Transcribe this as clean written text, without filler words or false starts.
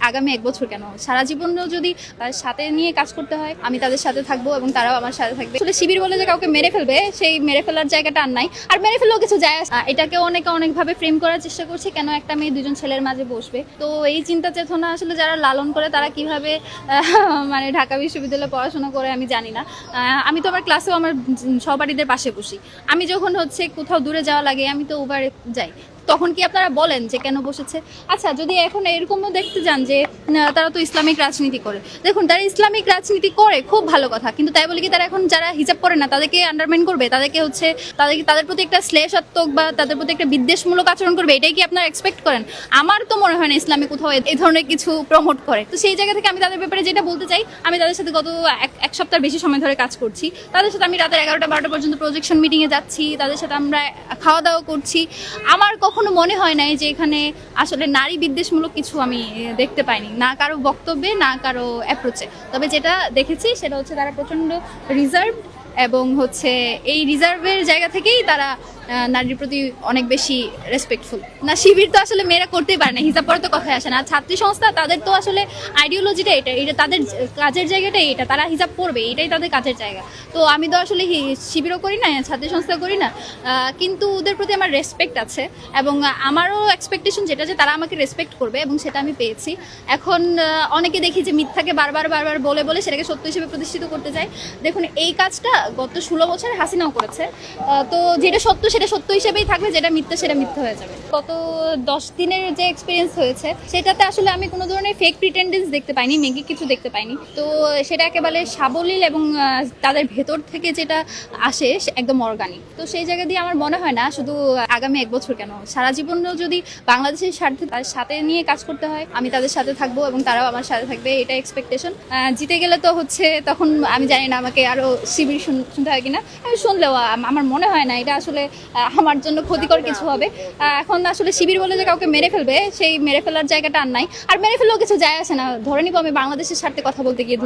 আগামী 1 বছর কেন সারা জীবনেও যদি তার সাথে নিয়ে কাজ করতে হয়, আমি তাদের সাথে থাকবো এবং তারাও আমার সাথে থাকবে। আসলে শিবির বলে যে কাউকে মেরে ফেলবে, সেই মেরে ফেলার জায়গাটা আর নাই। আর মেরে ফেললেও কিছু যায় আসে না। এটাকে অনেকভাবে ফ্রেম করার চেষ্টা করছে, কেন একটা মেয়ে দুজন ছেলের মাঝে বসবে। তো এই চিন্তা চেতনা আসলে যারা লালন করে তারা কিভাবে মানে ঢাকা বিশ্ববিদ্যালয়ে পড়াশোনা করে আমি জানি না। আমি তো আমার ক্লাসেও আমার সহপাঠীদের পাশে বসি। আমি যখন কোথাও দূরে যাওয়া লাগে আমি তো উবারে যাই। তখন কি আপনারা বলেন যে কেন বসেছে? আচ্ছা, যদি এখন এরকমও দেখতে যান যে তারা তো ইসলামিক রাজনীতি করে, দেখুন তারা ইসলামিক রাজনীতি করে খুব ভালো কথা, কিন্তু তাই বলে কি তারা এখন যারা হিজাব পরে না তাদেরকে আন্ডারমাইন করবে, তাদেরকে তাদের প্রতি একটা শ্লেষাত্মক বা তাদের প্রতি একটা বিদ্বেষমূলক আচরণ করবে? এটাই কি আপনারা এক্সপেক্ট করেন? আমার তো মনে হয় না ইসলামে কোথাও এই ধরনের কিছু প্রমোট করে। তো সেই জায়গা থেকে আমি তাদের ব্যাপারে যেটা বলতে চাই, আমি তাদের সাথে গত এক সপ্তাহের বেশি সময় ধরে কাজ করছি। তাদের সাথে আমি রাতের 11টা-12টা পর্যন্ত প্রজেকশন মিটিংয়ে যাচ্ছি, তাদের সাথে আমরা খাওয়া দাওয়া করছি। আমার কখনো মনে হয় নাই যে এখানে আসলে নারী বিদ্বেষমূলক কিছু আমি দেখতে পাইনি, না কারো বক্তব্যে না কারো অ্যাপ্রোচে। তবে যেটা দেখেছি সেটা হচ্ছে তারা প্রচণ্ড রিজার্ভ, এবং এই রিজার্ভের জায়গা থেকেই তারা নারীর প্রতি অনেক বেশি রেসপেক্টফুল। না, শিবির তো আসলে মেয়েরা করতেই পারে না, হিজাব পরে তো কথাই আসে না। ছাত্রী সংস্থা তাদের তো আসলে আইডিওলজিটা এটা তাদের কাজের জায়গাটাই এটা, তারা হিজাব পরবে, এটাই তাদের কাজের জায়গা। তো আমি তো আসলে শিবিরও করি না, ছাত্রী সংস্থা করি না, কিন্তু ওদের প্রতি আমার রেসপেক্ট আছে এবং আমারও এক্সপেকটেশন যেটা যে তারা আমাকে রেসপেক্ট করবে, এবং সেটা আমি পেয়েছি। এখন অনেকে দেখি যে মিথ্যাকে বারবার বলে সেটাকে সত্য হিসেবে প্রতিষ্ঠিত করতে চায়। দেখুন, এই কাজটা গত 16 বছরে হাসিনাও করেছে। তো যেটা সত্য সেটা সত্য হিসেবেই থাকবে, যেটা মিথ্যা সেটা মিথ্যা হয়ে যাবে। গত 10 দিনের যে এক্সপিরিয়েন্স হয়েছে সেটাতে আসলে আমি কোনো ধরনের ফেক প্রিটেন্ডেন্স দেখতে পাইনি, মেগি কিছু দেখতে পাইনি। তো সেটা একেবারে সাবলীল এবং তাদের ভেতর থেকে যেটা আসে একদম অর্গানিক। তো সেই জায়গা দিয়ে আমার মনে হয় না শুধু আগামী 1 বছর কেন সারা জীবনেও যদি বাংলাদেশের স্বার্থে তাদের সাথে নিয়ে কাজ করতে হয়, আমি তাদের সাথে থাকবো এবং তারাও আমার সাথে থাকবে, এটা এক্সপেকটেশন। জিতে গেলে তো তখন আমি জানি না আমাকে আরো শিবির শুনতে হয় কিনা। আমি শুনলেও আমার মনে হয় না এটা আসলে আমার জন্য ক্ষতিকর কিছু হবে। এখন আসলে শিবির বলে যে কাউকে মেরে ফেলবে, সেই মেরে ফেলার জায়গাটা আর নাই। আর মেরে ফেললেও কিছু যায় আসে না, ধরে নিব আমি বাংলাদেশের স্বার্থে কথা বলতে গিয়ে